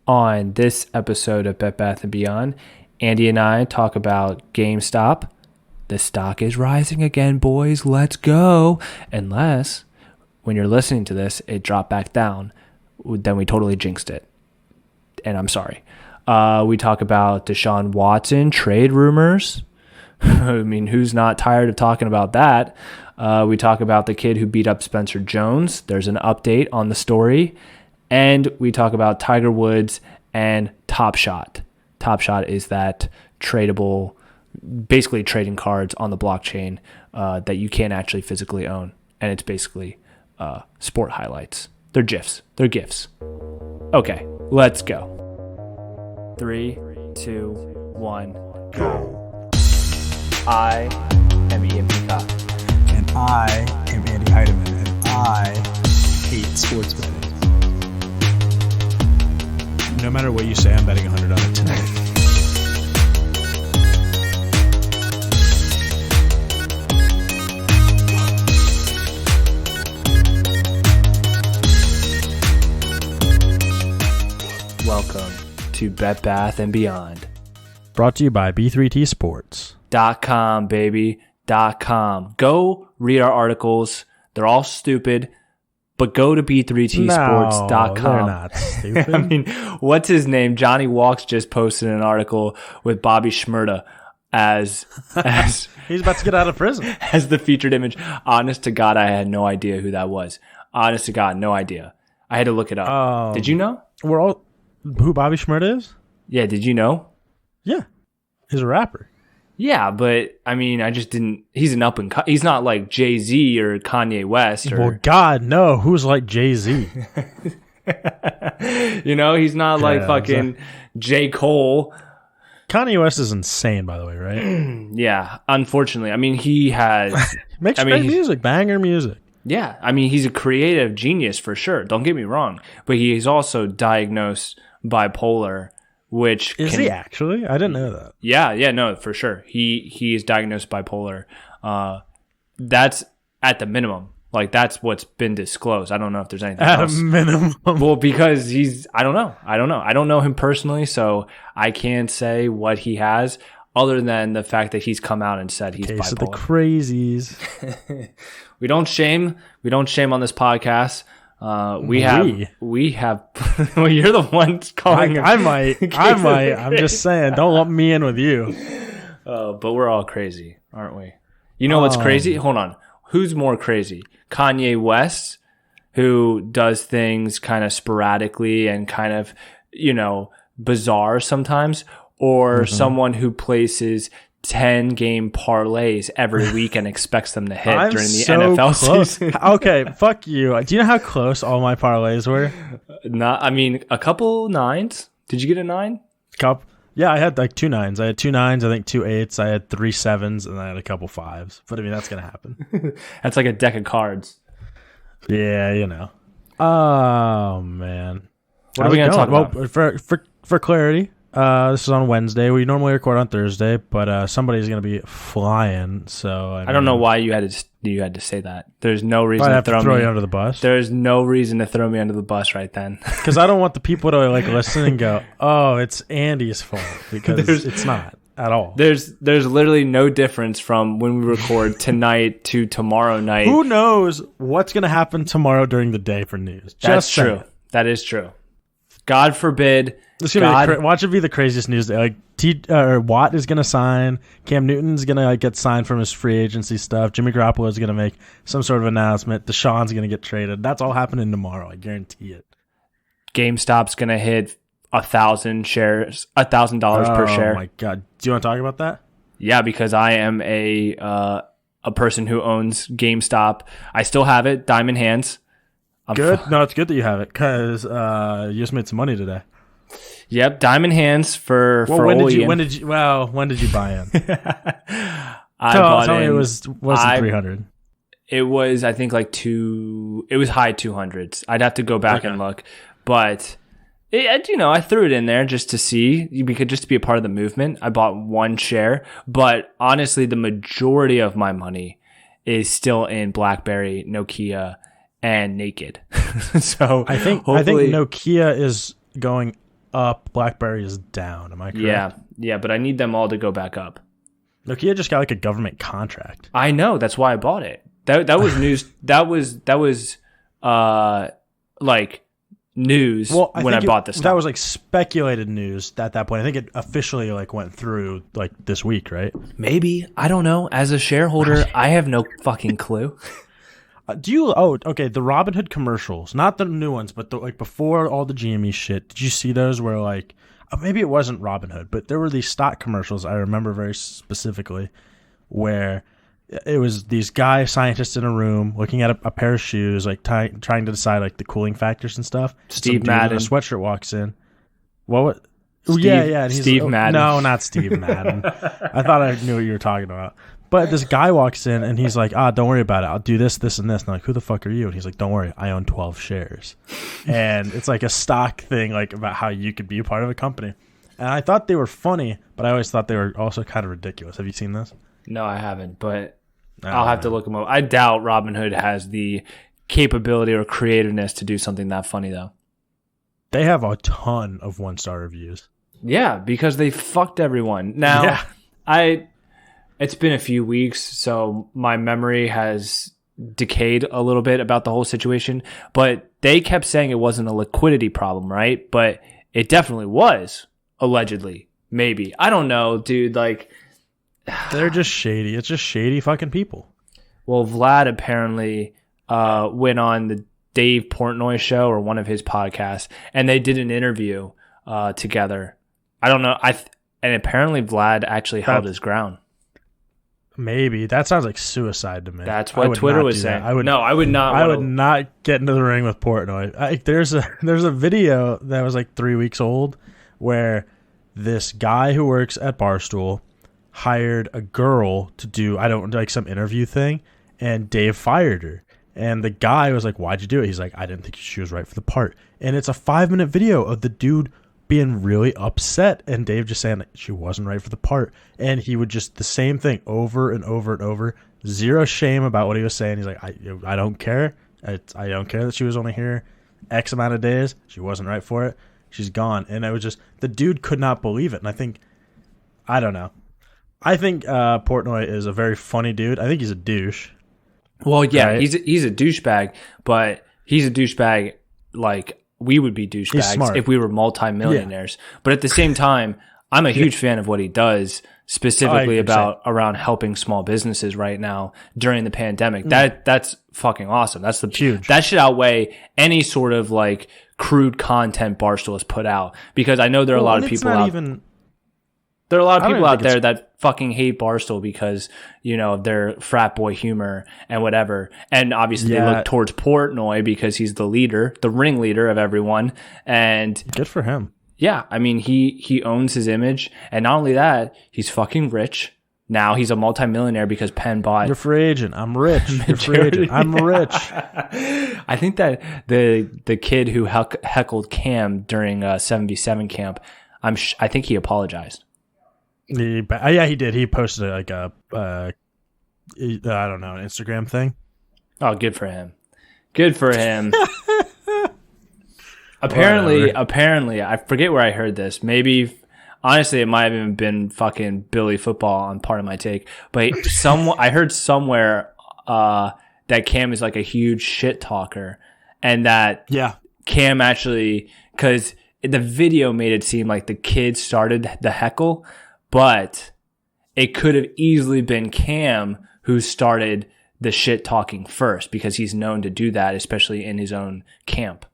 On this episode of Bed Bath & Beyond, Andy and I talk about GameStop. The stock is rising again, boys. Let's go. Unless, when you're listening to this, it dropped back down. Then we totally jinxed it. And I'm sorry. We talk about Deshaun Watson trade rumors. I mean, who's not tired of talking about that? We talk about the kid who beat up Spencer Jones. There's an update on the story. And we talk about Tiger Woods and TopShot. TopShot is that tradable, basically trading cards on the blockchain that you can't actually physically own. And it's basically sport highlights. They're GIFs. They're GIFs. Okay, let's go. 3, 2, 1, go. I am Ian Peacock. And I am Andy Heidemann. And I hate sports betting. No matter what you say, I'm betting 100 on it tonight. Welcome to Bed Bath & Beyond. Brought to you by B3T Sports. .com, baby. .com. Go read our articles. They're all stupid, but go to b3tsports.com. No, they're not stupid. I mean, what's his name? Johnny Walks just posted an article with Bobby Smurda as He's about to get out of prison. As the featured image. Honest to God, I had no idea who that was. Honest to God, no idea. I had to look it up. Did you know? We're all who Bobby Smurda is? Yeah, did you know? Yeah. He's a rapper. Yeah, but I mean, I just didn't. He's an up and he's not like Jay-Z or Kanye West. Or, well, God, no. Who's like Jay-Z? You know, he's not like fucking J. Cole. Kanye West is insane, by the way, right? Yeah, unfortunately. I mean, he has makes great music, banger music. Yeah, I mean, he's a creative genius for sure. Don't get me wrong, but he is also diagnosed bipolar. Which is he actually? I didn't know that. Yeah, no, for sure. He is diagnosed bipolar. That's at the minimum. Like that's what's been disclosed. I don't know if there's anything else. At a minimum. Well, because I don't know. I don't know him personally, so I can't say what he has other than the fact that he's come out and said he's bipolar. So the crazies. We don't shame on this podcast. We have. Well, you're the one calling. I might. I'm just saying. Don't lump me in with you. But we're all crazy, aren't we? You know what's crazy? Hold on. Who's more crazy? Kanye West, who does things kind of sporadically and kind of, bizarre sometimes, or someone who places 10-game parlays every week and expects them to hit during the NFL season. Okay, fuck you. Do you know how close all my parlays were? A couple nines. Did you get a 9? Yeah, I had like 2 9s. I had 2 9s, I think 2 8s. I had 3 7s, and I had a couple 5s. But I mean, that's going to happen. That's like a deck of cards. Yeah, Oh, man. What are we going to talk about? Well, for clarity, this is on Wednesday. We normally record on Thursday, but somebody's going to be flying. So I don't know why you had to say that. There's no reason to throw you under the bus. There's no reason to throw me under the bus right then. Because I don't want the people to like listen and go, "Oh, it's Andy's fault," because it's not at all. There's literally no difference from when we record tonight to tomorrow night. Who knows what's going to happen tomorrow during the day for news? That's true. That is true. God forbid. Watch it be the craziest news day. Like Watt is gonna sign. Cam Newton's gonna get signed from his free agency stuff. Jimmy Garoppolo is gonna make some sort of announcement. Deshaun's gonna get traded. That's all happening tomorrow. I guarantee it. GameStop's gonna hit 1,000 shares, $1,000 per share. Oh my god! Do you want to talk about that? Yeah, because I am a person who owns GameStop. I still have it, diamond hands. Good. No, it's good that you have it because you just made some money today. Yep, diamond hands for when did you buy in? Tell me it wasn't 300. It was, I think, it was high 200s. I'd have to go back and look, but I threw it in there just to see, just to be a part of the movement. I bought 1 share, but honestly, the majority of my money is still in BlackBerry, Nokia, and Naked. So I think Nokia is going up, BlackBerry is down. Am I correct? Yeah, but I need them all to go back up. Nokia just got like a government contract. I know, that's why I bought it. That was news. that was like news when I bought this. That was like speculated news at that point. I think it officially like went through like this week, right? Maybe, I don't know. As a shareholder, I have no fucking clue. Okay, the Robinhood commercials, not the new ones, but like before all the GME shit. Did you see those where like maybe it wasn't Robinhood, but there were these stock commercials I remember very specifically where it was these guy scientists in a room looking at a pair of shoes, like trying to decide like the cooling factors and stuff. Steve Madden. In a sweatshirt walks in. What? Steve, yeah. And Steve Madden. No, not Steve Madden. I thought I knew what you were talking about. But this guy walks in and he's like, don't worry about it. I'll do this, this, and this. And I'm like, who the fuck are you? And he's like, don't worry, I own 12 shares. And it's like a stock thing, like about how you could be a part of a company. And I thought they were funny, but I always thought they were also kind of ridiculous. Have you seen this? No, I haven't, but I'll have to look them up. I doubt Robinhood has the capability or creativeness to do something that funny, though. They have a ton of 1-star reviews. Yeah, because they fucked everyone. Now, it's been a few weeks, so my memory has decayed a little bit about the whole situation, but they kept saying it wasn't a liquidity problem, right? But it definitely was, allegedly. Maybe. I don't know, dude. Like, they're just shady. It's just shady fucking people. Well, Vlad apparently went on the Dave Portnoy show or one of his podcasts, and they did an interview together. I don't know. And apparently Vlad actually held his ground. Maybe. That sounds like suicide to me. That's what Twitter was saying. I would not. I would not get into the ring with Portnoy. There's a video that was like 3 weeks old where this guy who works at Barstool hired a girl to do some interview thing, and Dave fired her. And the guy was like, "Why'd you do it?" He's like, "I didn't think she was right for the part." And it's a 5-minute video of the dude being really upset and Dave just saying that she wasn't right for the part. And he would just the same thing over and over and over. Zero shame about what he was saying. He's like, I don't care. I don't care that she was only here X amount of days. She wasn't right for it. She's gone. And it was just, the dude could not believe it. And I don't know. I think Portnoy is a very funny dude. I think he's a douche. Well, yeah, right? he's a douchebag, but he's a douchebag like we would be douchebags if we were multimillionaires. Yeah. But at the same time, I'm a huge fan of what he does, specifically around helping small businesses right now during the pandemic. That's fucking awesome. That's huge. That should outweigh any sort of like crude content Barstool has put out, because I know there are a lot of people out there are a lot of people out there that fucking hate Barstool because, you know, their frat boy humor and whatever. And obviously they look towards Portnoy because he's the leader, the ringleader of everyone. And good for him. Yeah. I mean, he owns his image. And not only that, he's fucking rich. Now he's a multimillionaire because Penn bought. You're free agent. I'm rich. You're free agent. I'm rich. I think that the kid who heckled Cam during 7v7 camp, I think he apologized. He did. He posted like I don't know, an Instagram thing. Oh, good for him. Good for him. Apparently, I forget where I heard this. Maybe, honestly, it might have even been fucking Billy Football on Part of My Take. But I heard somewhere that Cam is like a huge shit talker, and that Cam actually, because the video made it seem like the kid started the heckle. But it could have easily been Cam who started the shit talking first, because he's known to do that, especially in his own camp.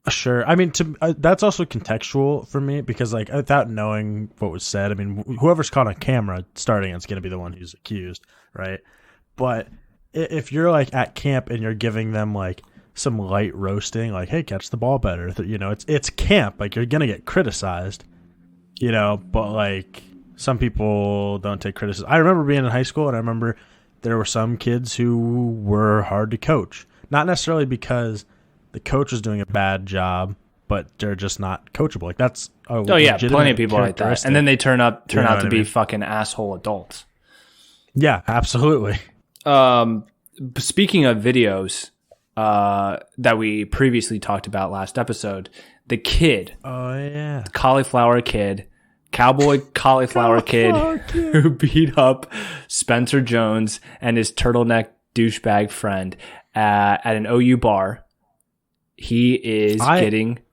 Sure. I mean, that's also contextual for me, because like without knowing what was said, I mean, whoever's caught on camera starting it's going to be the one who's accused, right? But if you're like at camp and you're giving them like some light roasting, like, hey, catch the ball better, you know, it's camp, like you're going to get criticized, you know, but like some people don't take criticism. I remember being in high school, and I remember there were some kids who were hard to coach. Not necessarily because the coach was doing a bad job, but they're just not coachable. Like that's plenty of people like that. And then they turn out to be fucking asshole adults. Yeah, absolutely. Speaking of videos that we previously talked about last episode, The kid, Oh yeah. cauliflower kid, cowboy cauliflower kid who beat up Spencer Jones and his turtleneck douchebag friend at an OU bar. He is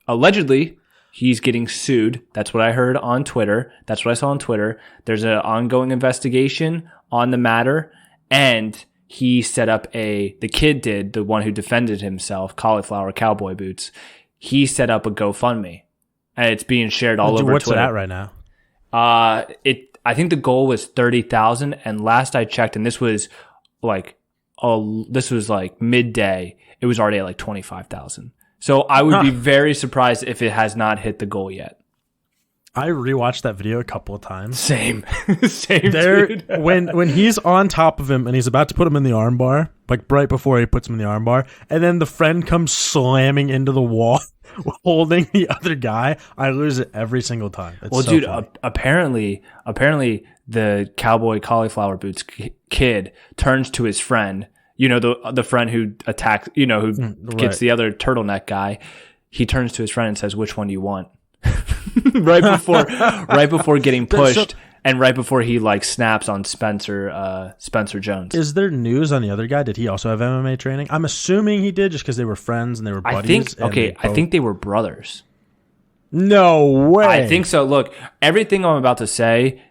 allegedly, he's getting sued. That's what I heard on Twitter. That's what I saw on Twitter. There's an ongoing investigation on the matter, and he set up the kid did, the one who defended himself, cauliflower cowboy boots. He set up a GoFundMe, and it's being shared all over What's Twitter. it at right now? I think the goal was 30,000, and last I checked, and this was like midday, it was already at like 25,000. So I would be very surprised if it has not hit the goal yet. I rewatched that video a couple of times. Same, dude. when he's on top of him and he's about to put him in the armbar, like right before he puts him in the armbar, and then the friend comes slamming into the wall, holding the other guy. I lose it every single time. It's so dude, funny. apparently the cowboy cauliflower boots kid turns to his friend. You know, the friend who attacks, you know, who gets the other turtleneck guy. He turns to his friend and says, "Which one do you want?" right before getting pushed, and right before he like snaps on Spencer Jones. Is there news on the other guy? Did he also have MMA training? I'm assuming he did, just because they were friends and they were buddies. I think they were brothers. No way. I think so. Look, everything I'm about to say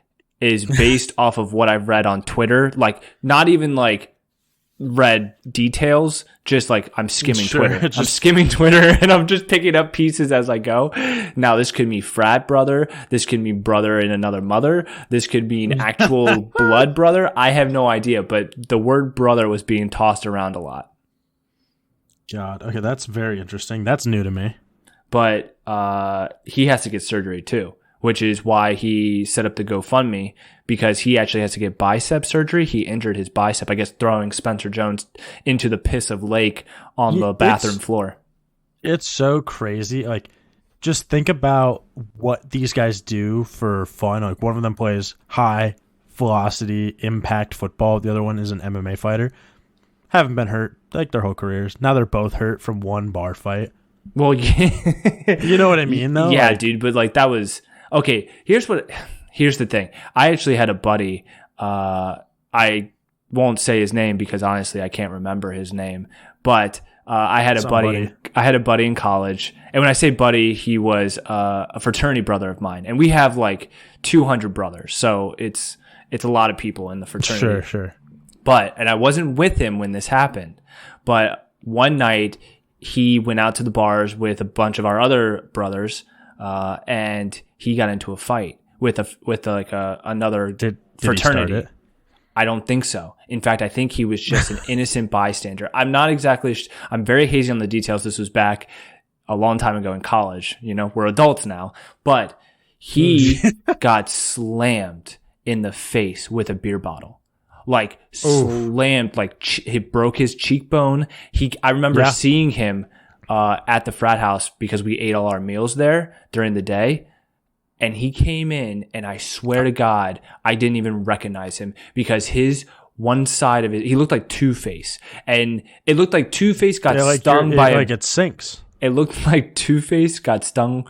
is based off of what I've read on Twitter. Like, not even like read details, just like I'm skimming Twitter. I'm skimming Twitter and I'm just picking up pieces as I go. Now, this could be frat brother. This could be brother in another mother. This could be an actual blood brother. I have no idea, but the word brother was being tossed around a lot. God. Okay, that's very interesting. That's new to me. But he has to get surgery too, which is why he set up the GoFundMe, because he actually has to get bicep surgery. He injured his bicep, I guess, throwing Spencer Jones into the piss of lake on the bathroom floor. It's so crazy. Like, just think about what these guys do for fun. Like, one of them plays high velocity impact football. The other one is an MMA fighter. Haven't been hurt like their whole careers. Now they're both hurt from one bar fight. Well, yeah. You know what I mean, though? Yeah, dude. But like, that was okay. Here's the thing. I actually had a buddy. I won't say his name because honestly, I can't remember his name. But I had a buddy in college, and when I say buddy, he was a fraternity brother of mine, and we have like 200 brothers, so it's a lot of people in the fraternity. Sure. And I wasn't with him when this happened, but one night he went out to the bars with a bunch of our other brothers, and he got into a fight with another did fraternity. He start it? I don't think so. In fact, I think he was just an innocent bystander. I'm not exactly. I'm very hazy on the details. This was back a long time ago in college. You know, we're adults now, but he got slammed in the face with a beer bottle. Like slammed, like he broke his cheekbone. I remember seeing him at the frat house because we ate all our meals there during the day. And he came in, and I swear to God, I didn't even recognize him because his one side of it, he looked like Two-Face. And it looked like Two-Face got stung by like it sinks. It looked like Two-Face got stung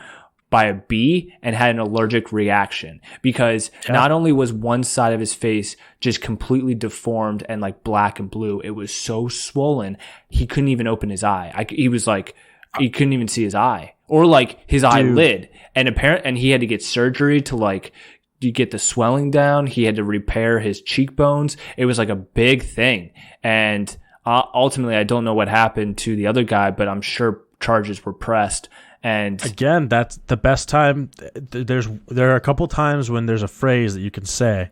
by a bee and had an allergic reaction because not only was one side of his face just completely deformed and like black and blue, it was so swollen he couldn't even open his eye. He was like, he couldn't even see his eye or like his eyelid, and he had to get surgery to like get the swelling down. He had to repair his cheekbones. It was like a big thing, and ultimately, I don't know what happened to the other guy, but I'm sure charges were pressed. And again, that's the best time. There are a couple times when there's a phrase that you can say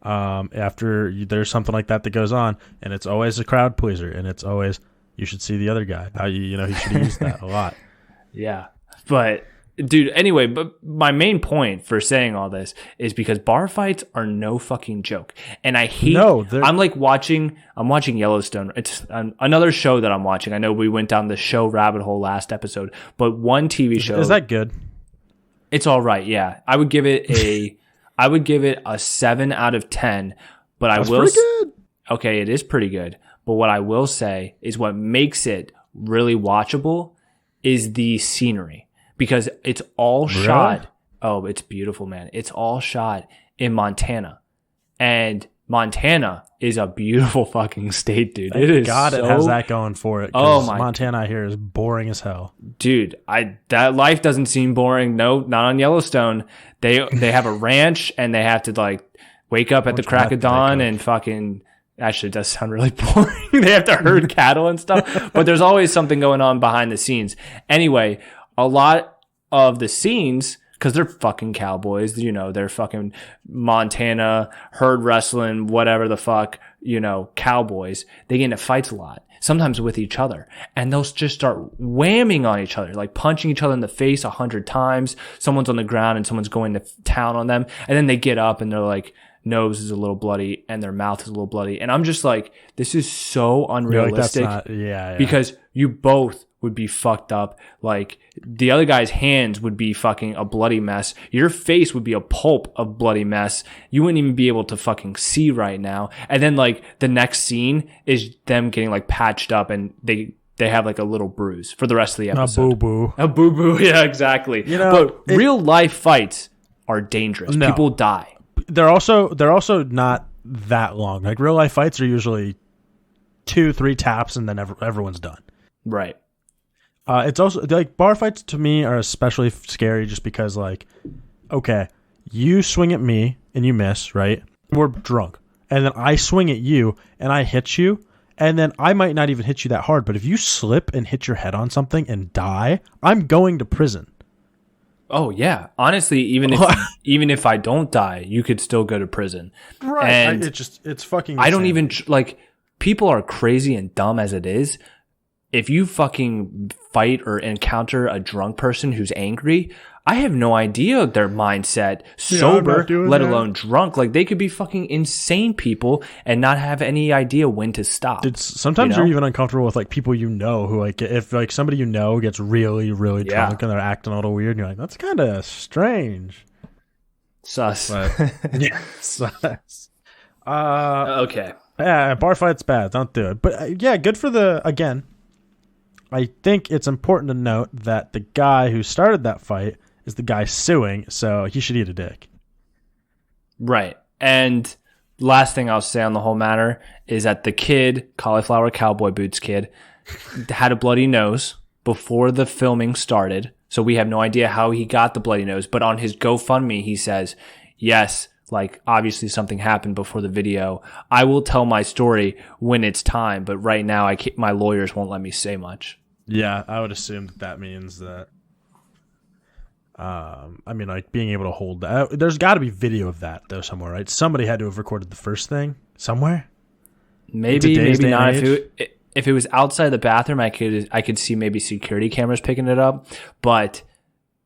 after there's something like that goes on, and it's always a crowd pleaser, and it's always you should see the other guy. How he should use that a lot. Yeah, but dude, anyway, but my main point for saying all this is because bar fights are no fucking joke, and I hate. I'm watching Yellowstone. It's another show that I'm watching. I know we went down the show rabbit hole last episode, but one TV show is that good? It's all right. Yeah, I would give it a 7 out of 10. But That's pretty good. Okay, it is pretty good. But what I will say is what makes it really watchable is the scenery. because it's all Really? shot. Oh, it's beautiful, man. It's all shot in Montana. And Montana is a beautiful fucking state, dude. Thank It is God so, it has that going for it. Oh 'cause my Montana I hear is boring as hell. dude, that life doesn't seem boring. No, not on Yellowstone. They have a ranch and they have to like wake up at the crack of dawn and fucking actually it does sound really boring. They have to herd cattle and stuff. But there's always something going on behind the scenes. Anyway, a lot of the scenes, because they're fucking cowboys, you know, they're fucking Montana, herd wrestling, whatever the fuck, you know, cowboys. They get into fights a lot, sometimes with each other. And they'll just start whamming on each other, like punching each other in the face 100 times. Someone's on the ground and someone's going to town on them. And then they get up and they're like, nose is a little bloody and their mouth is a little bloody. And I'm just like, this is so unrealistic. Like, that's not, yeah. Because you both would be fucked up. Like the other guy's hands would be fucking a bloody mess. Your face would be a pulp of bloody mess. You wouldn't even be able to fucking see right now. And then like the next scene is them getting like patched up and they have like a little bruise for the rest of the episode. A boo-boo. A boo-boo. Yeah, exactly. You know, but real life fights are dangerous. No. People die. They're also not that long. Like real life fights are usually 2-3 taps and then everyone's done. Right. It's also like bar fights to me are especially scary just because like, okay, you swing at me and you miss, right? We're drunk. And then I swing at you and I hit you. And then I might not even hit you that hard. But if you slip and hit your head on something and die, I'm going to prison. Oh yeah, honestly, even if I don't die, you could still go to prison. Right? And it's fucking. I don't even like. People are crazy and dumb as it is. If you fucking fight or encounter a drunk person who's angry, I have no idea their mindset, sober, let alone drunk. Like they could be fucking insane people and not have any idea when to stop. Sometimes you're even uncomfortable with like people you know who like if like somebody you know gets really, really drunk and they're acting a little weird and you're like, that's kind of strange. Sus. But, yeah, sus. Okay. Yeah, bar fight's bad. Don't do it. But yeah, good for again. I think it's important to note that the guy who started that fight is the guy suing, so he should eat a dick. Right. And last thing I'll say on the whole matter is that the kid, cauliflower cowboy boots kid, had a bloody nose before the filming started. So we have no idea how he got the bloody nose. But on his GoFundMe, he says, yes, like obviously something happened before the video. I will tell my story when it's time. But right now, my lawyers won't let me say much. Yeah, I would assume that means that. I mean, like being able to hold that. There's got to be video of that though somewhere, right? Somebody had to have recorded the first thing somewhere. Maybe not. If it was outside the bathroom, I could see maybe security cameras picking it up. But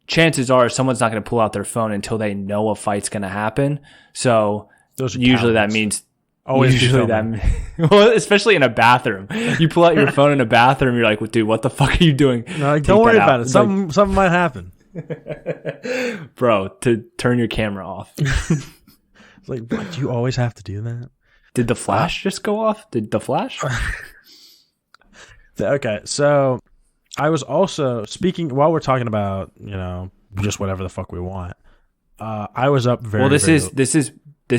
chances are someone's not going to pull out their phone until they know a fight's going to happen. So usually that means. Usually well, especially in a bathroom, you pull out your phone in a bathroom. You're like, well, dude, what the fuck are you doing? No, like, don't worry about it. Something might happen. Bro, to turn your camera off. It's like, what, do you always have to do that? Did the flash just go off? Did the flash? Okay, so I was also speaking while we're talking about, just whatever the fuck we want. I was up very. Well, this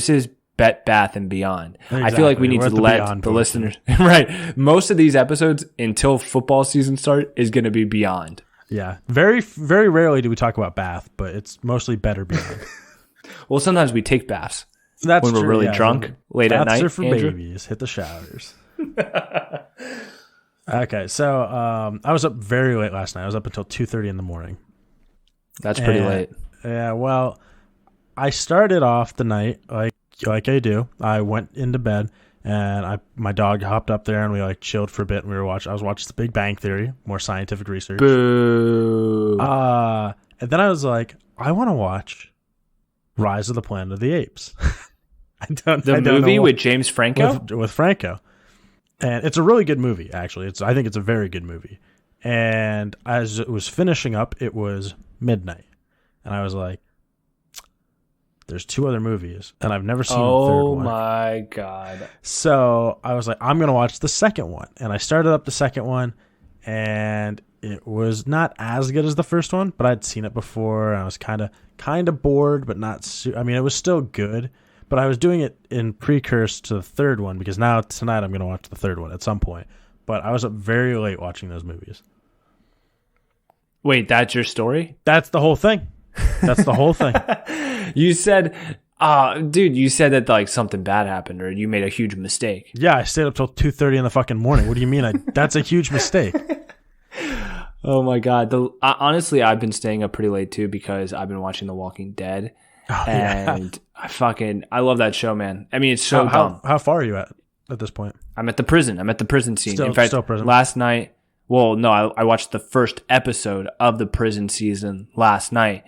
is Bet Bath and Beyond. Exactly. I feel like we need to let the listeners right. Most of these episodes until football season start is going to be Beyond. Yeah, very very rarely do we talk about Bath, but it's mostly Better Beyond. Well, sometimes we take baths. That's when we're really drunk late at night. Baths are for babies. Hit the showers. Okay, so I was up very late last night. I was up until 2:30 in the morning. That's pretty late. Yeah, well, I started off the night like I do. I went into bed and my dog hopped up there and we like chilled for a bit and I was watching The Big Bang Theory, more scientific research. Boo. And then I was like, I want to watch Rise of the Planet of the Apes. The movie with James Franco? With Franco. And it's a really good movie, actually. I think it's a very good movie. And as it was finishing up, it was midnight. And I was like, there's 2 other movies, and I've never seen the third one. Oh, my God. So I was like, I'm going to watch the second one. And I started up the second one, and it was not as good as the first one, but I'd seen it before. And I was kind of bored, but not. I mean, it was still good, but I was doing it in precursor to the third one because now tonight I'm going to watch the third one at some point. But I was up very late watching those movies. Wait, that's your story? That's the whole thing. That's the whole thing. You said, dude, you said that like something bad happened or you made a huge mistake. Yeah, I stayed up till 2:30 in the fucking morning. What do you mean? That's a huge mistake. Oh my God. Honestly, I've been staying up pretty late too because I've been watching The Walking Dead. Oh, and yeah. I love that show, man. I mean, it's so dumb. How far are you at this point? I'm at the prison. I'm at the prison scene. Still, in fact, still prison. last night, well, no, I watched the first episode of the prison season last night.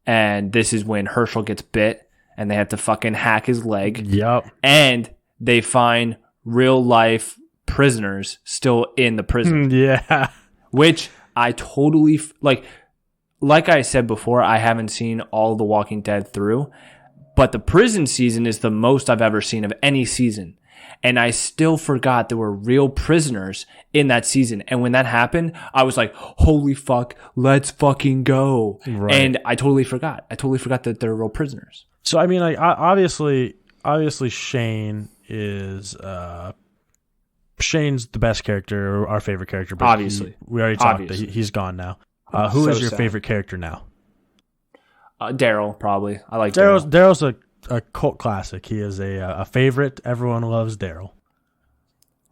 And this is when Herschel gets bit and they have to fucking hack his leg. Yep. And they find real life prisoners still in the prison. Yeah. Which I totally like I said before, I haven't seen all The Walking Dead through, but the prison season is the most I've ever seen of any season. And I still forgot there were real prisoners in that season. And when that happened, I was like, holy fuck, let's fucking go. Right. And I totally forgot. I totally forgot that they're real prisoners. So, I mean, like, obviously Shane is, Shane's the best character, our favorite character. But obviously. We already talked that he's gone now. Who is your favorite character now? Daryl, probably. I like Daryl's a cult classic. He is a favorite. Everyone loves Daryl.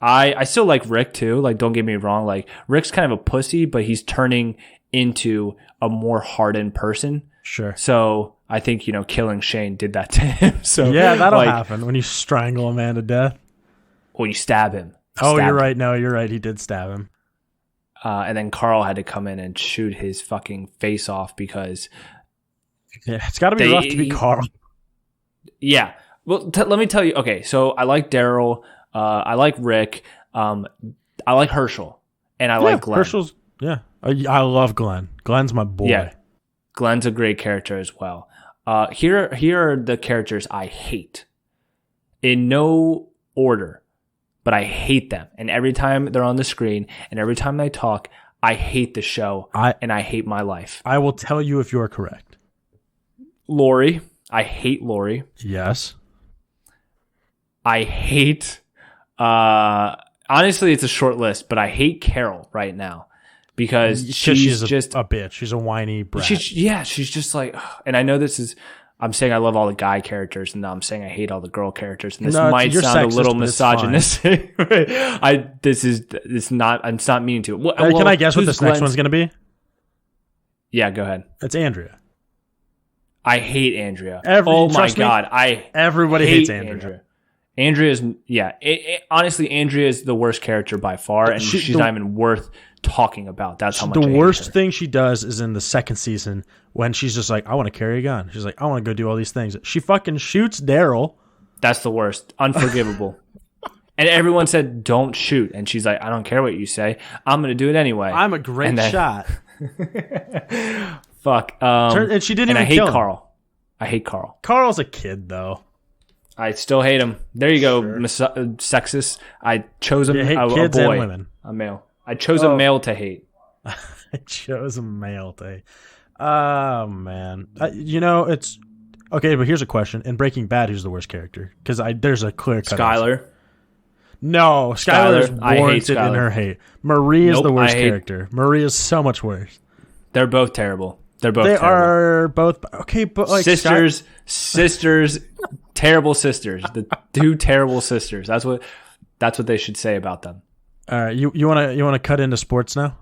I still like Rick too. Like, don't get me wrong. Like, Rick's kind of a pussy, but he's turning into a more hardened person. Sure. So I think, killing Shane did that to him. So yeah, that'll happen when you strangle a man to death. Or you stab him. You're right. No, you're right. He did stab him. And then Carl had to come in and shoot his fucking face off because... Yeah, it's got to be rough to be Carl. Yeah. Well, let me tell you. Okay, so I like Daryl. I like Rick. I like Herschel. And I like Glenn. Herschel's... Yeah. I love Glenn. Glenn's my boy. Yeah. Glenn's a great character as well. Here are the characters I hate. In no order. But I hate them. And every time they're on the screen and every time they talk, I hate the show and I hate my life. I will tell you if you are correct. Lori. I hate Lori. Yes. I hate... honestly, it's a short list, but I hate Carol right now. Because she's just a bitch. She's a whiny brat. She's just like... And I know this is... I'm saying I love all the guy characters, and now I'm saying I hate all the girl characters. And this might sound a little misogynistic. It's not meaning to. Well, can I guess what this next one's going to be? Yeah, go ahead. It's Andrea. I hate Andrea. Oh my God. Everybody hates Andrea. Andrea's, yeah. Honestly, Andrea is the worst character by far, and she's not even worth talking about. That's how much I hate her. The worst thing she does is in the second season when she's just like, I want to carry a gun. She's like, I want to go do all these things. She fucking shoots Daryl. That's the worst. Unforgivable. And everyone said, don't shoot. And she's like, I don't care what you say. I'm going to do it anyway. I'm a great shot. Fuck. And she didn't even kill him. Carl. I hate Carl. Carl's a kid, though. I still hate him. There you go, sexist. I chose a kids boy. And women. A male. I chose a male to hate. I chose a male to hate. Oh, man. It's... Okay, but here's a question. In Breaking Bad, who's the worst character? Because there's a clear cut. Skyler. No, Skyler's warranted in her hate. Marie is the worst character. Marie is so much worse. They're both terrible. They are both... Okay, but like... Sisters, terrible sisters. The two terrible sisters. That's what they should say about them. All right, you want to cut into sports now?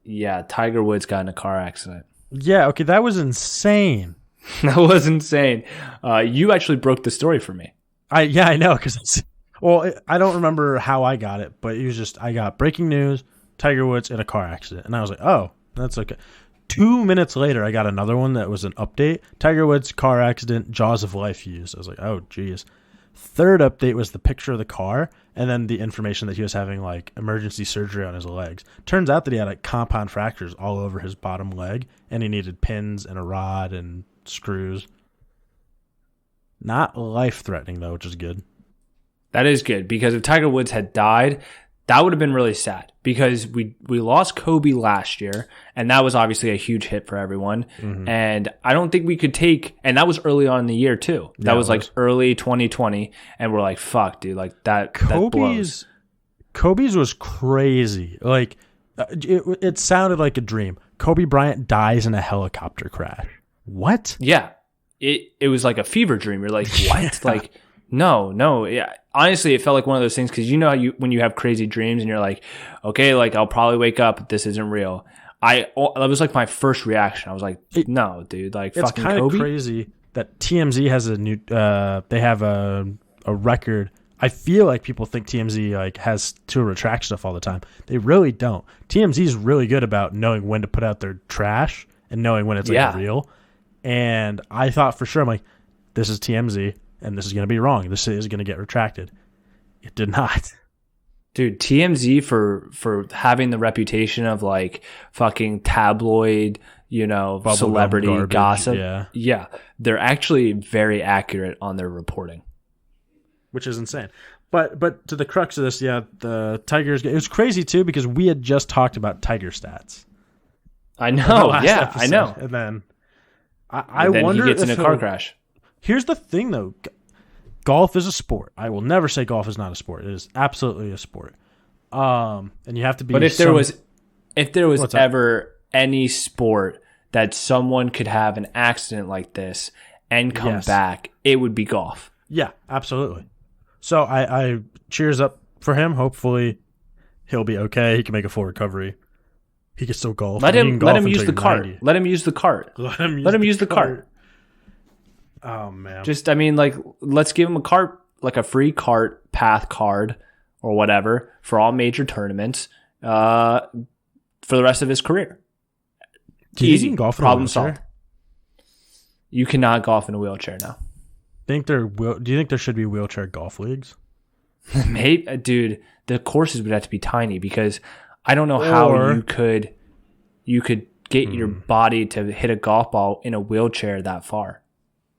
Yeah, Tiger Woods got in a car accident. Yeah, okay, that was insane. That was insane. You actually broke the story for me. I know, because I don't remember how I got it, but it was just I got breaking news: Tiger Woods in a car accident, and I was like, oh, that's okay. 2 minutes later, I got another one that was an update: Tiger Woods car accident, jaws of life used. I was like, oh, geez. Third update was the picture of the car, and then the information that he was having like emergency surgery on his legs. Turns out that he had like compound fractures all over his bottom leg, and he needed pins and a rod and screws. Not life-threatening though, which is good. That is good, because if Tiger Woods had died, That would have been really sad because we lost Kobe last year, and that was obviously a huge hit for everyone. Mm-hmm. And I don't think we could take, and that was early on in the year too. That was like early 2020, and we're like, fuck, dude, like that blows. Kobe's was crazy. Like it sounded like a dream. Kobe Bryant dies in a helicopter crash. What? Yeah, it was like a fever dream. You're like, what? Like. No. Yeah. Honestly, it felt like one of those things because you know when you have crazy dreams and you're like, okay, like I'll probably wake up, but this isn't real. That was like my first reaction. I was like, no, dude, like fucking Kobe. It's kind of crazy that TMZ has a new. They have a record. I feel like people think TMZ like has to retract stuff all the time. They really don't. TMZ is really good about knowing when to put out their trash and knowing when it's like real. And I thought for sure, I'm like, this is TMZ. And this is going to be wrong. This is going to get retracted. It did not. Dude, TMZ for having the reputation of like fucking tabloid, bubble celebrity gossip. Yeah. They're actually very accurate on their reporting. Which is insane. But to the crux of this, the Tigers, it was crazy too because we had just talked about Tiger stats. I know. Yeah, episode. I know. And then I wonder he gets in a car crash. Here's the thing, though. Golf is a sport. I will never say golf is not a sport. It is absolutely a sport. And you have to be. But if there was ever any sport that someone could have an accident like this and come back, it would be golf. Yeah, absolutely. So I cheers up for him. Hopefully, he'll be okay. He can make a full recovery. He can still golf. Let him use the cart. Let him use the cart. Let him use the cart. Oh man! Let's give him a cart, like a free cart path card or whatever for all major tournaments for the rest of his career. Easy. You can golf in problem a solved. You cannot golf in a wheelchair now. Do you think there should be wheelchair golf leagues? Maybe, dude. The courses would have to be tiny because I don't know how you could get your body to hit a golf ball in a wheelchair that far.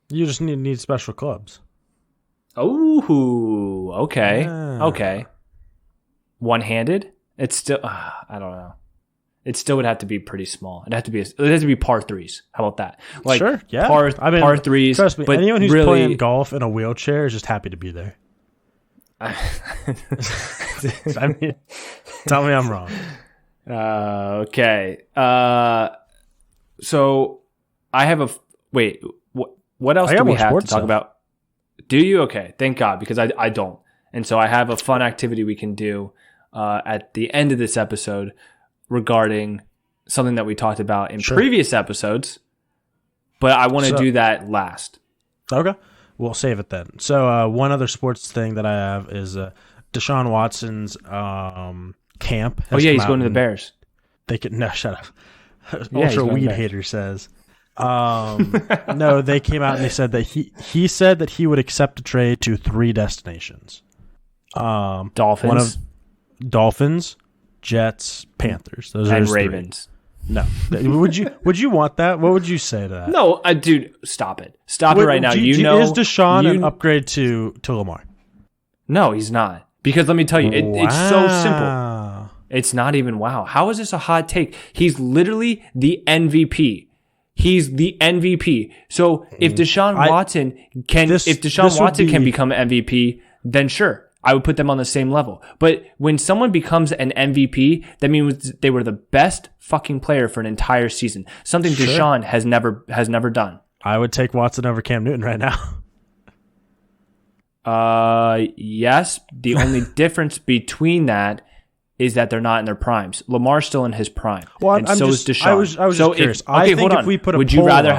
You just need special clubs. Oh, okay. Yeah. Okay. One-handed? It's still I don't know. It still would have to be pretty small. It has to be par threes. How about that? Like sure, yeah. Par threes. Trust me, but anyone who's playing golf in a wheelchair is just happy to be there. Tell me I'm wrong. Okay. So I have wait. What else do we have to talk about? Do you? Okay. Thank God, because I don't. And so I have a fun activity we can do at the end of this episode regarding something that we talked about in previous episodes, but I want to do that last. Okay. We'll save it then. So one other sports thing that I have is Deshaun Watson's camp. He's going to the Bears. Shut up. Ultra weed hater says. No, they came out and they said that he said that he would accept a trade to 3 destinations. Dolphins, Jets, Panthers. Those and are Ravens. 3. No, would you want that? What would you say to that? No, dude, stop it. Stop it right now. Is Deshaun an upgrade to Lamar? No, he's not. Because let me tell you, it's so simple. It's not even wow. How is this a hot take? He's literally the MVP. He's the MVP. So if Deshaun Watson can become MVP, then sure, I would put them on the same level. But when someone becomes an MVP, that means they were the best fucking player for an entire season. Something Deshaun has never done. I would take Watson over Cam Newton right now. Yes. The only difference between that is that they're not in their primes. Lamar's still in his prime, and so is Deshaun. I was just curious. If we put a would you rather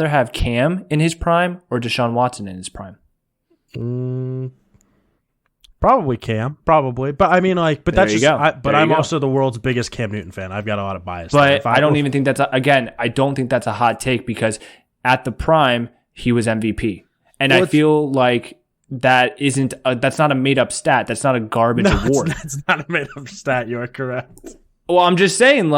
have Cam in his prime or Deshaun Watson in his prime? Probably Cam, but I mean, but that's just. I'm also the world's biggest Cam Newton fan. I've got a lot of bias. But I don't even think that's I don't think that's a hot take because at the prime he was MVP, and I feel like that isn't. That's not a made up stat. That's not a garbage award. That's not a made up stat. You are correct. Well, I'm just saying,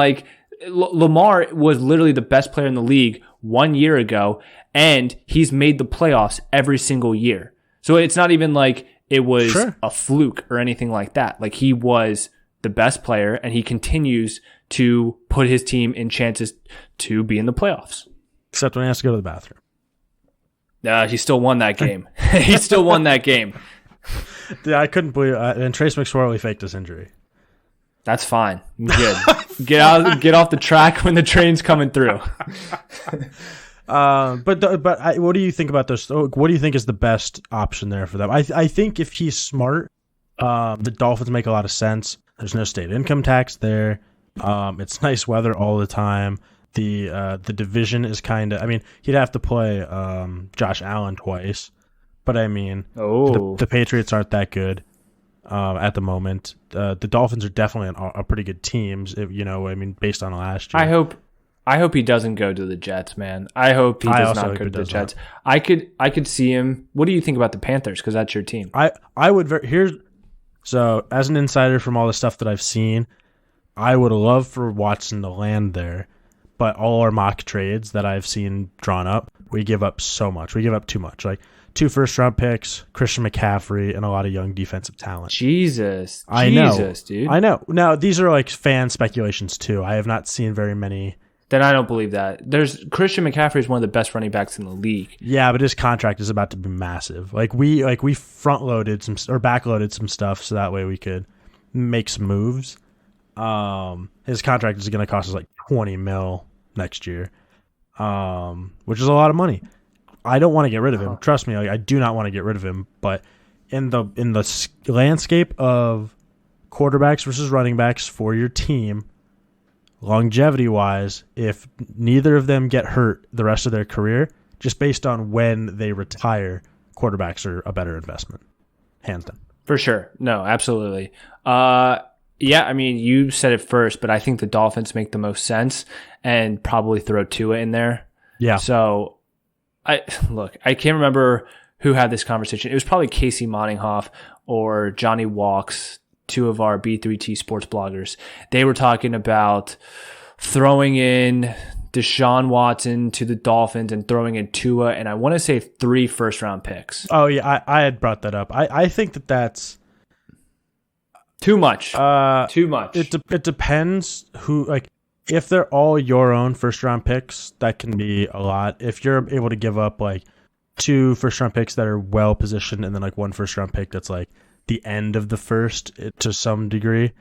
Lamar was literally the best player in the league 1 year ago, and he's made the playoffs every single year. So it's not even like it was Sure. a fluke or anything like that. Like, he was the best player, and he continues to put his team in chances to be in the playoffs. Except when he has to go to the bathroom. He still won that game. He still won that game. Yeah, I couldn't believe it. And Trace McSorley faked his injury. That's fine. Good. Get off the track when the train's coming through. What do you think about this? What do you think is the best option there for them? I think if he's smart, the Dolphins make a lot of sense. There's no state income tax there. It's nice weather all the time. The division is kind of. I mean, he'd have to play Josh Allen twice, but I mean, the Patriots aren't that good at the moment. The Dolphins are definitely a pretty good team. I mean, based on last year. I hope he doesn't go to the Jets, man. I hope he does not go to the Jets. I could see him. What do you think about the Panthers? Because that's your team. I would so as an insider from all the stuff that I've seen, I would love for Watson to land there. But all our mock trades that I've seen drawn up, we give up so much. We give up too much. Like 2 first-round picks, Christian McCaffrey, and a lot of young defensive talent. Jesus, dude. I know. Now, these are like fan speculations too. I have not seen very many. Then I don't believe that. Christian McCaffrey is one of the best running backs in the league. Yeah, but his contract is about to be massive. We front-loaded some or back-loaded some stuff so that way we could make some moves. His contract is going to cost us like $20 million next year, which is a lot of money. I don't want to get rid of him. Trust me, I do not want to get rid of him. But in the landscape of quarterbacks versus running backs for your team, longevity-wise, if neither of them get hurt the rest of their career, just based on when they retire, quarterbacks are a better investment, hands down. For sure. No, absolutely. Yeah, I mean, you said it first, but I think the Dolphins make the most sense and probably throw Tua in there. Yeah. So, I can't remember who had this conversation. It was probably Casey Moninghoff or Johnny Walks, 2 of our B3T sports bloggers. They were talking about throwing in Deshaun Watson to the Dolphins and throwing in Tua, and I want to say 3 first-round picks. Oh, yeah, I had brought that up. I think that's too much. Too much. It depends who, like, if they're all your own first-round picks, that can be a lot. If you're able to give up, like, 2 first-round picks that are well-positioned and then, like, 1 first-round pick that's, like, the end of the first to some degree,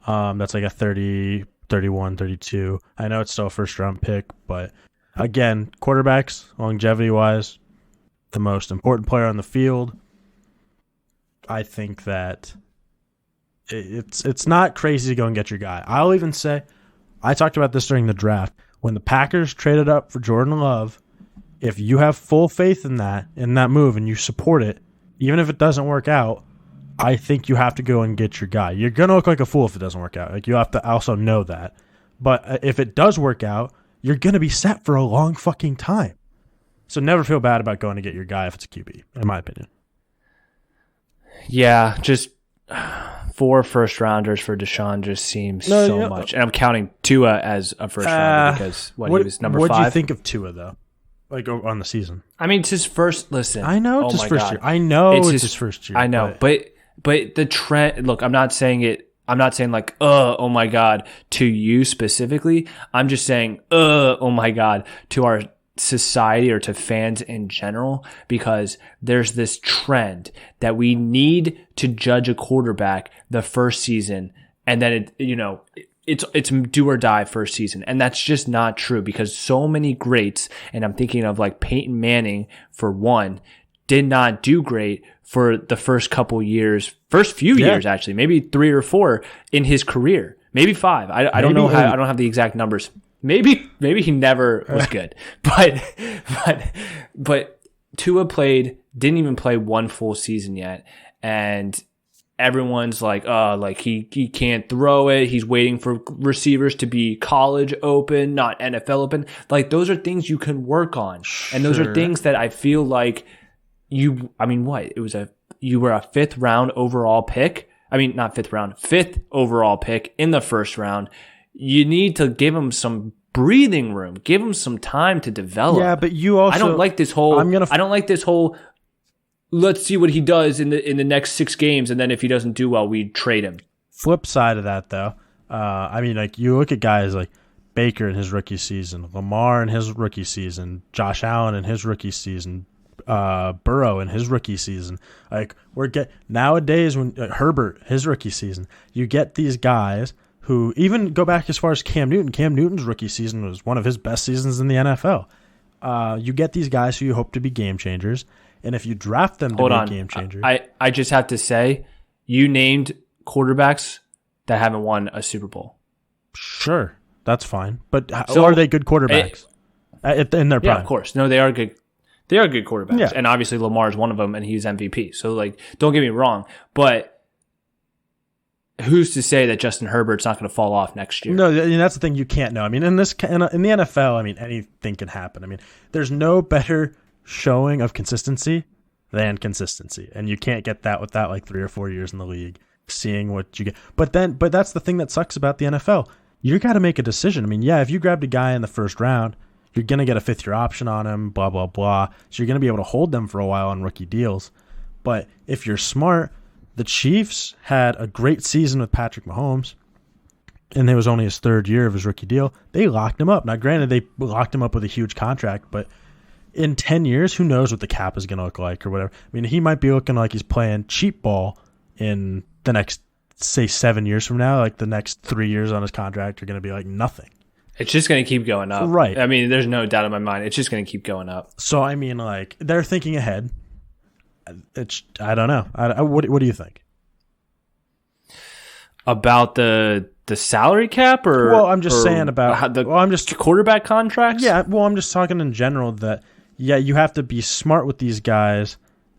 that's, like, a 30, 31, 32. I know it's still a first-round pick, but, again, quarterbacks, longevity-wise, the most important player on the field. I think that it's not crazy to go and get your guy. I'll even say, I talked about this during the draft. When the Packers traded up for Jordan Love, if you have full faith in that move and you support it, even if it doesn't work out, I think you have to go and get your guy. You're going to look like a fool if it doesn't work out. Like, you have to also know that. But if it does work out, you're going to be set for a long fucking time. So never feel bad about going to get your guy if it's a QB, in my opinion. Yeah, just 4 first-rounders for Deshaun just seems much. And I'm counting Tua as a first-rounder because he was number 5. What do you think of Tua, though, like on the season? I mean, it's his first – listen. I know it's his first year. I know it's his first year. I know, but the trend – look, I'm not saying like, oh my God, to you specifically. I'm just saying, oh my God, to our society or to fans in general, because there's this trend that we need to judge a quarterback the first season, and then it's do or die first season. And that's just not true, because so many greats, and I'm thinking of like Peyton Manning for one, did not do great for the first few years, actually, maybe 3 or 4 in his career, maybe 5. I don't know how, I don't have the exact numbers. Maybe he never was good, but Tua didn't even play 1 full season yet, and everyone's like, oh, like he can't throw it. He's waiting for receivers to be college open, not NFL open. Like, those are things you can work on, and those are things that I feel like you were a 5th round overall pick. I mean, not 5th round, 5th overall pick in the first round. You need to give him some breathing room. Give him some time to develop. Yeah, but you also... I don't like this whole... let's see what he does in the next 6 games, and then if he doesn't do well, we trade him. Flip side of that, though, I mean, like, you look at guys like Baker in his rookie season, Lamar in his rookie season, Josh Allen in his rookie season, Burrow in his rookie season. Like, nowadays when Herbert his rookie season, you get these guys who even go back as far as Cam Newton. Cam Newton's rookie season was one of his best seasons in the NFL. You get these guys who you hope to be game changers, and if you draft them to be a game changer, I just have to say, you named quarterbacks that haven't won a Super Bowl. Sure, that's fine, but are they good quarterbacks in their prime? Yeah, of course. No, they are good. They are good quarterbacks, yeah. And obviously Lamar is one of them, and he's MVP. So, like, don't get me wrong, but who's to say that Justin Herbert's not going to fall off next year? No, and that's the thing you can't know. I mean, in the NFL, I mean, anything can happen. I mean, there's no better showing of consistency than consistency, and you can't get that without like 3 or 4 years in the league, seeing what you get. But that's the thing that sucks about the NFL. You got to make a decision. I mean, yeah, if you grabbed a guy in the first round, you're going to get a 5th-year option on him, blah, blah, blah. So you're going to be able to hold them for a while on rookie deals. But if you're smart, the Chiefs had a great season with Patrick Mahomes, and it was only his 3rd year of his rookie deal. They locked him up. Now, granted, they locked him up with a huge contract, but in 10 years, who knows what the cap is going to look like or whatever. I mean, he might be looking like he's playing cheap ball in the next, say, 7 years from now. Like the next 3 years on his contract are going to be like nothing. It's just going to keep going up. Right. I mean, there's no doubt in my mind. It's just going to keep going up. So, I mean, like, they're thinking ahead. I don't know. What do you think? About the salary cap? Or I'm just saying about I'm just quarterback contracts? Yeah, well, I'm just talking in general that, yeah, you have to be smart with these guys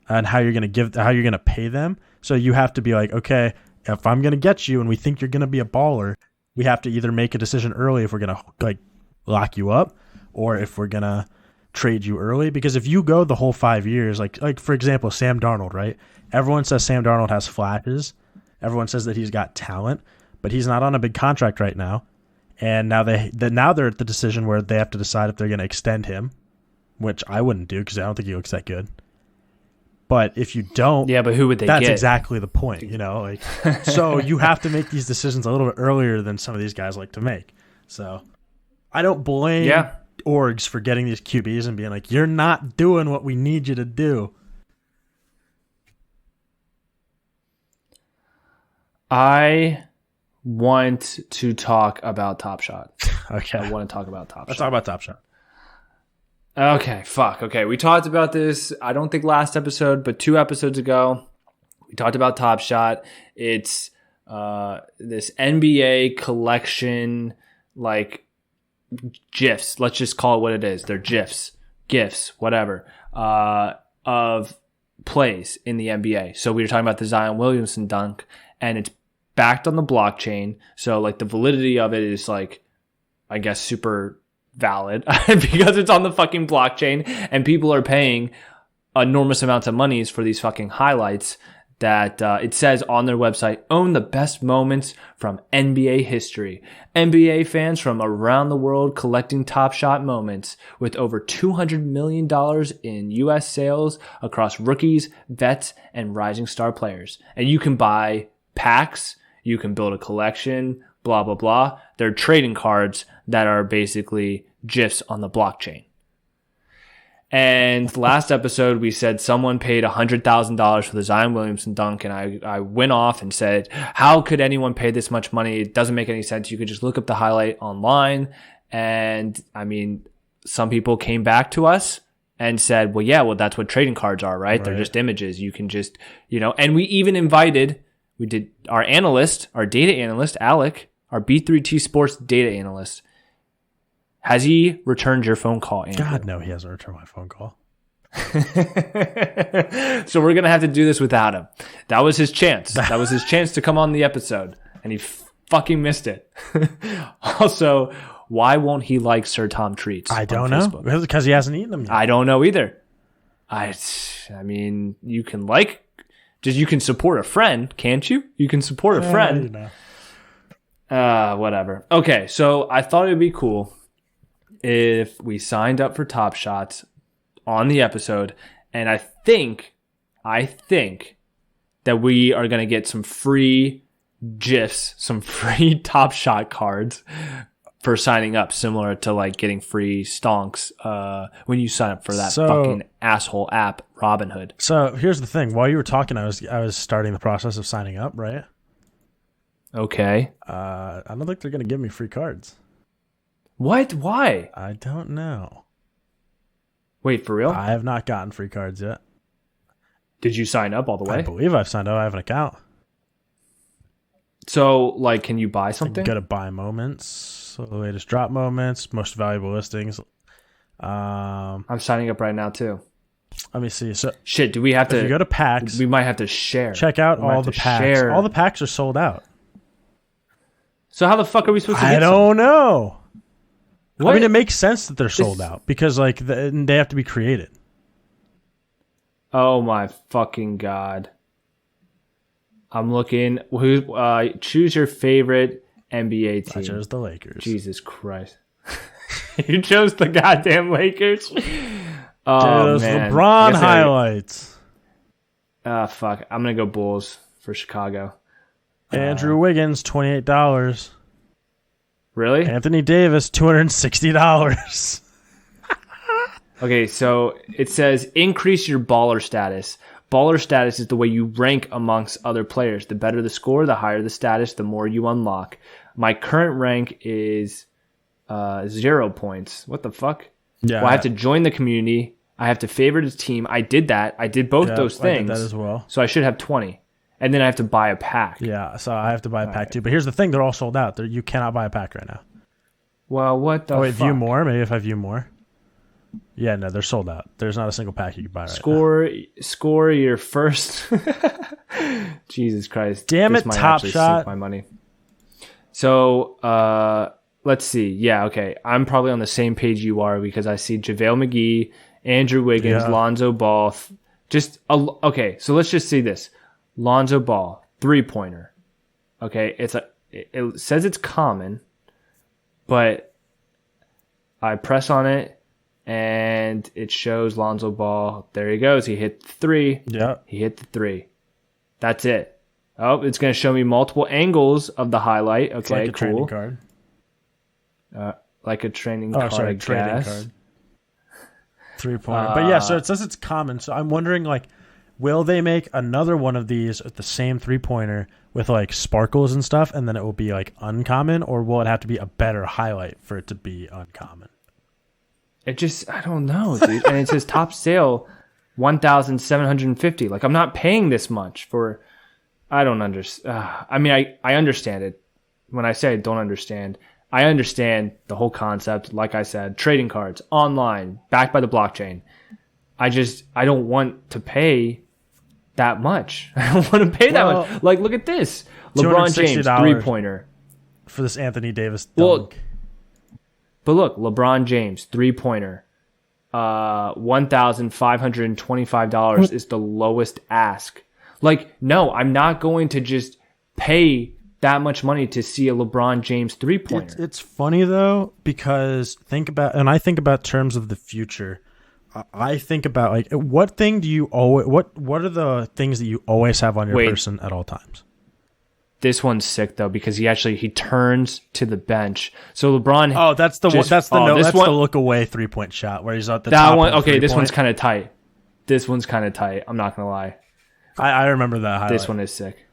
and how you're going to pay them. So you have to be like, okay, if I'm going to get you and we think you're going to be a baller, we have to either make a decision early if we're going to like lock you up or if we're going to trade you early. Because if you go the whole 5 years, like for example, Sam Darnold, right? Everyone says Sam Darnold has flashes. Everyone says that he's got talent, but he's not on a big contract right now. And now they're at the decision where they have to decide if they're going to extend him, which I wouldn't do because I don't think he looks that good. But if you don't, yeah, but who would they that's get? That's exactly the point, you know. Like, so you have to make these decisions a little bit earlier than some of these guys like to make. So I don't blame orgs for getting these QBs and being like, "You're not doing what we need you to do." I want to talk about TopShot. Okay, I want to talk about TopShot. Let's talk about TopShot. Okay, fuck. Okay, we talked about this, I don't think last episode, but 2 episodes ago. We talked about TopShot. It's this NBA collection, like, GIFs. Let's just call it what it is. They're GIFs, whatever, of plays in the NBA. So we were talking about the Zion Williamson dunk, and it's backed on the blockchain. So, like, the validity of it is, like, I guess, super valid because it's on the fucking blockchain and people are paying enormous amounts of monies for these fucking highlights that it says on their website, own the best moments from NBA history. NBA fans from around the world collecting TopShot moments with over $200 million in U.S. sales across rookies, vets, and rising star players. And you can buy packs, you can build a collection, blah, blah, blah. They're trading cards that are basically GIFs on the blockchain. And last episode, we said someone paid $100,000 for the Zion Williamson dunk, and I went off and said, how could anyone pay this much money? It doesn't make any sense. You could just look up the highlight online. And, I mean, some people came back to us and said, well, yeah, well, that's what trading cards are, right? They're just images. You can just, and we even we did our analyst, our data analyst, Alec, our B3T Sports data analyst. Has he returned your phone call, Andrew? God, no, he hasn't returned my phone call. So we're going to have to do this without him. That was his chance. That was his chance to come on the episode, and he fucking missed it. Also, why won't he like Sir Tom Treats? I don't know. Because he hasn't eaten them yet. I don't know either. I mean, you can support a friend, can't you? You can support a friend. Whatever. Okay, so I thought it would be cool if we signed up for TopShots on the episode, and I think I think that we are going to get some free GIFs, some free TopShot cards for signing up, similar to like getting free stonks when you sign up for that fucking asshole app, Robinhood. So here's the thing. While you were talking, I was starting the process of signing up, right? Okay. I don't think they're going to give me free cards. What? Why? I don't know. Wait, for real? I have not gotten free cards yet. Did you sign up all the way? I believe I've signed up. I have an account. So, like, can you buy something? Go to buy moments, the latest drop moments, most valuable listings. I'm signing up right now too. Let me see. So shit, do we have to? If you go to packs, we might have to share. Check out all the packs. Share. All the packs are sold out. So how the fuck are we supposed to? I don't know. What? I mean, it makes sense that they're sold out because like they have to be created. Oh my fucking god! I'm looking. Who? Choose your favorite NBA team. I chose the Lakers. Jesus Christ! You chose the goddamn Lakers. Oh those man, LeBron highlights. Fuck! I'm gonna go Bulls for Chicago. Andrew Wiggins, $28. Really? Anthony Davis, $260. Okay, so it says increase your baller status. Baller status is the way you rank amongst other players. The better the score, the higher the status, the more you unlock. My current rank is 0 points. What the fuck? Yeah. Well, I have to join the community. I have to favorite a team. I did that. I did both those things. I did that as well. So I should have 20. And then I have to buy a pack. Yeah, so I have to buy a pack too. But here's the thing, they're all sold out. You cannot buy a pack right now. Well, what the fuck? Wait, view more? Maybe if I view more. Yeah, no, they're sold out. There's not a single pack you can buy right now. Score your first. Jesus Christ. Damn it, TopShot. My money. So, let's see. Yeah, okay. I'm probably on the same page you are because I see JaVale McGee, Andrew Wiggins, Lonzo Ball. Okay, so let's just see this. Lonzo Ball, 3-pointer. Okay, it says it's common, but I press on it and it shows Lonzo Ball. There he goes. He hit the 3. Yeah. He hit the 3. That's it. Oh, it's going to show me multiple angles of the highlight. Okay, it's like a cool. training card. Like a training card, sorry, I guess. Card. 3-pointer. But yeah, so it says it's common. So I'm wondering, like, will they make another one of these with the same 3-pointer with like sparkles and stuff, and then it will be like uncommon, or will it have to be a better highlight for it to be uncommon? I don't know, dude. And it says top sale $1,750. Like, I'm not paying this much for. I don't understand. I mean, I understand it. When I say I don't understand, I understand the whole concept. Like I said, trading cards online, backed by the blockchain. I don't want to pay that much. I don't want to pay that much. Like, look at this. LeBron James, 3-pointer. For this Anthony Davis dunk. But look, LeBron James, 3-pointer. $1,525 is the lowest ask. Like, no, I'm not going to just pay that much money to see a LeBron James 3-pointer. It's funny, though, because I think about terms of the future. I think about, like, what thing do you always, what are the things that you always have on your person at all times? This one's sick though because he turns to the bench. So LeBron. Oh, that's the one. That's the look away 3-point shot where he's at the that top. One, okay, this one's kind of tight. I'm not gonna lie. I remember that highlight. This one is sick.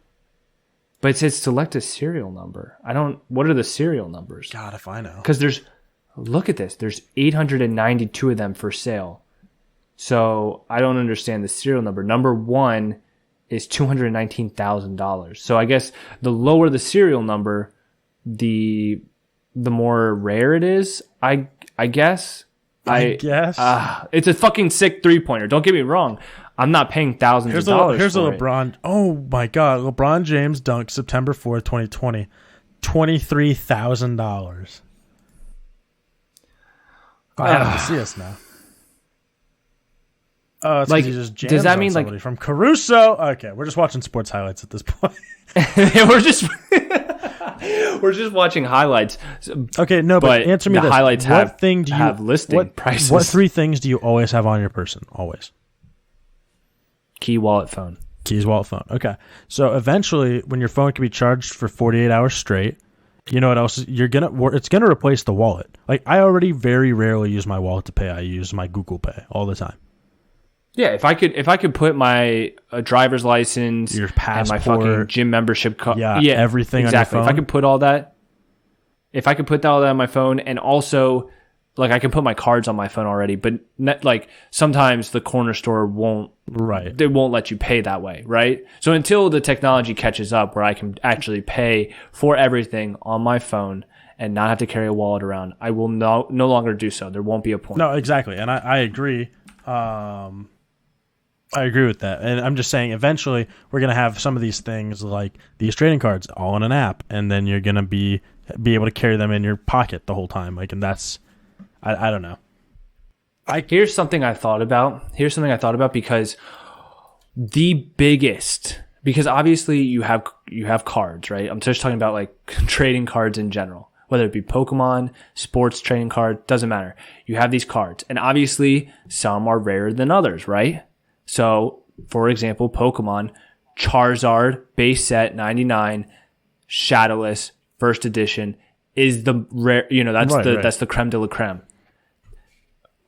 But it says select a serial number. What are the serial numbers? God, if I know. Because look at this. There's 892 of them for sale. So I don't understand the serial number. Number 1 is $219,000. So I guess the lower the serial number, the more rare it is. I guess. I guess. It's a fucking sick 3-pointer. Don't get me wrong. I'm not paying thousands of dollars. Here's a for LeBron. Oh my God, LeBron James dunk September 4th, 2020, $23,000. I have to see us now. Oh, it's like, he just jams does that on mean somebody like from Caruso? Okay, we're just watching sports highlights at this point. we're just watching highlights. Okay, no, but answer me the this: highlights what thing do you have listing prices? What 3 things do you always have on your person? Always. Key, wallet, phone. Keys, wallet, phone. Okay. So eventually, when your phone can be charged for 48 hours straight, you know what else? It's gonna replace the wallet. Like, I already very rarely use my wallet to pay. I use my Google Pay all the time. Yeah, if I could put my driver's license, your passport, and my fucking gym membership card, everything exactly. on your phone. If I could put all that on my phone, and also, like, I can put my cards on my phone already, but like, sometimes the corner store won't let you pay that way, right? So until the technology catches up where I can actually pay for everything on my phone and not have to carry a wallet around, I will no longer do so. There won't be a point. No, exactly, and I agree. I agree with that. And I'm just saying, eventually, we're going to have some of these things like these trading cards all in an app, and then you're going to be able to carry them in your pocket the whole time. Like, and that's, I don't know. Here's something I thought about. Because because obviously you have cards, right? I'm just talking about like trading cards in general, whether it be Pokemon, sports trading card, doesn't matter. You have these cards, and obviously some are rarer than others, right? So, for example, Pokemon, Charizard, base set, 99, Shadowless, first edition, is the rare, that's the creme de la creme.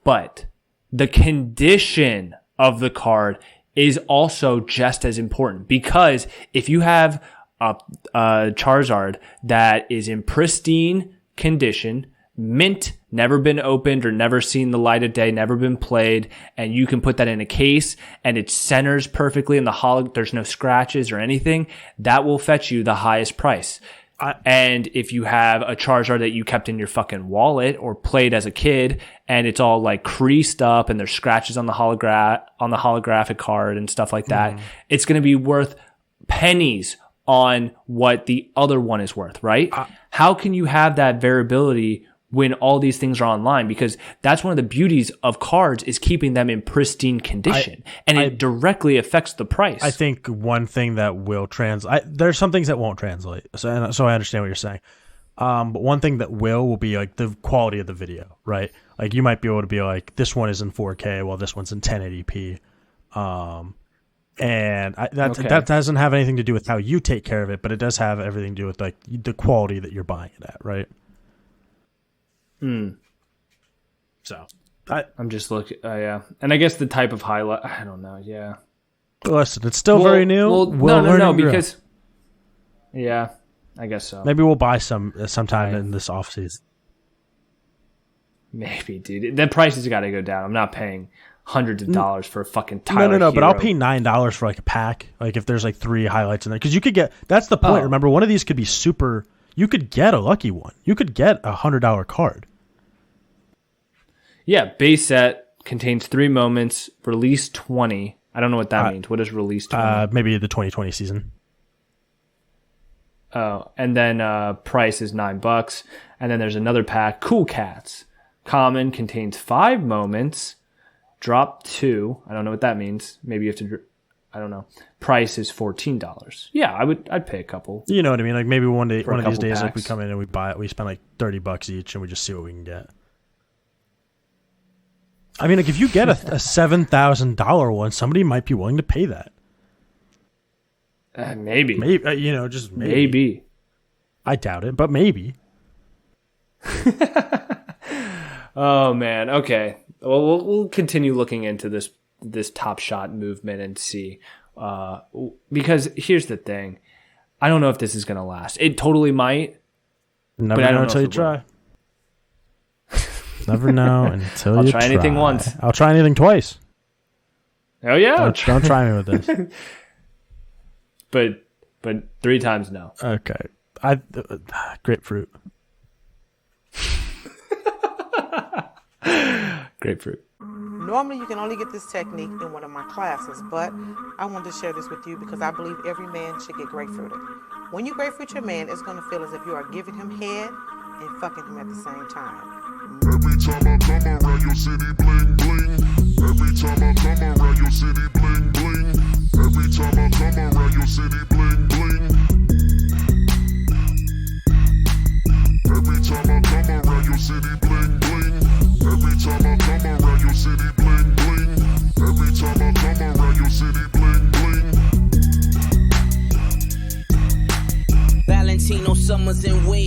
But the condition of the card is also just as important, because if you have a Charizard that is in pristine condition, mint, never been opened or never seen the light of day, never been played, and you can put that in a case and it centers perfectly in there's no scratches or anything, that will fetch you the highest price. And if you have a Charizard that you kept in your fucking wallet or played as a kid and it's all like creased up and there's scratches on the holographic card and stuff like that, it's going to be worth pennies on what the other one is worth, right? How can you have that variability when all these things are online? Because that's one of the beauties of cards, is keeping them in pristine condition, and it directly affects the price. I think one thing that will there's some things that won't translate, so I understand what you're saying. But one thing that will be like the quality of the video, right? Like, you might be able to be like, this one is in 4K while this one's in 1080p. And that doesn't have anything to do with how you take care of it, but it does have everything to do with like the quality that you're buying it at, right? So I'm just looking. Yeah, and I guess the type of highlight. I don't know. Yeah. Listen, it's still very new. No, because. Yeah, I guess so. Maybe we'll buy sometime in this off season. Maybe, dude. The prices got to go down. I'm not paying hundreds of dollars for a fucking Tyler No, Hero. but I'll pay $9 for like a pack. Like, if there's like 3 highlights in there, because you could get. That's the point. Remember, one of these could be super. You could get a lucky one. You could get a $100 card. Yeah, base set contains 3 moments. Release 20. I don't know what that means. What is release 20? Maybe the 2020 season. Oh, and then price is $9. And then there's another pack, Cool Cats. Common contains 5 moments. Drop 2. I don't know what that means. Maybe you have to. I don't know. Price is $14. Yeah, I'd pay a couple. You know what I mean? Like, maybe one of these days, packs. like, we come in and we buy it. We spend like $30 each, and we just see what we can get. I mean, like, if you get a $7,000 one, somebody might be willing to pay that. Maybe. Just maybe. I doubt it, but maybe. Oh man. Okay. Well, we'll continue looking into this TopShot movement and see. Because here's the thing, I don't know if this is gonna last. It totally might. Never know until you try. Never know until I'll you try anything once. I'll try anything twice. Oh yeah. Don't try me with this. But 3 times no. Okay. Grapefruit. Grapefruit. Normally, you can only get this technique in one of my classes, but I wanted to share this with you because I believe every man should get grapefruited. When you grapefruit your man, it's going to feel as if you are giving him head and fucking him at the same time. Every time I come around your city, bling, bling. Every time I come around your city, bling, bling. Every time I come around your city, bling, bling. Every time I come around your city, bling, bling. Every time I come around your city, bling, bling. Every time I come around your city, bling.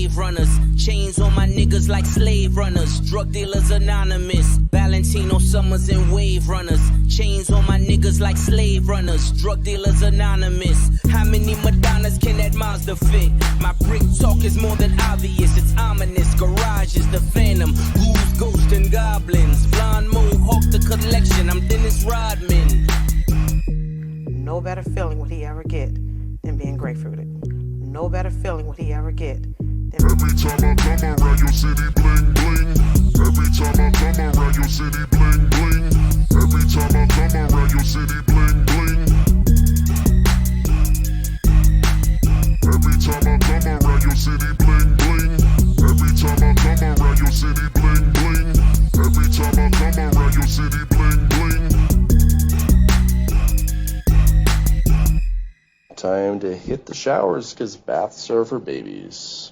wave runners. Chains on my niggas like slave runners. Drug dealers anonymous. Valentino Summers and wave runners. Chains on my niggas like slave runners. Drug dealers anonymous. How many Madonnas can that Mazda fit? My brick talk is more than obvious. It's ominous. Garage is the phantom. Ghouls, ghosts, and goblins. Blonde mohawk the collection. I'm Dennis Rodman. No better feeling would he ever get than being grapefruited. No better feeling would he ever get than Every time I come around your city, bling bling. Every time I come around your city, bling bling. Every time I come around your city, bling bling. Every time I come around your city, bling bling. Every time I come around your city, bling bling. Every time I come around your city, bling bling. Time to hit the showers because baths are for babies.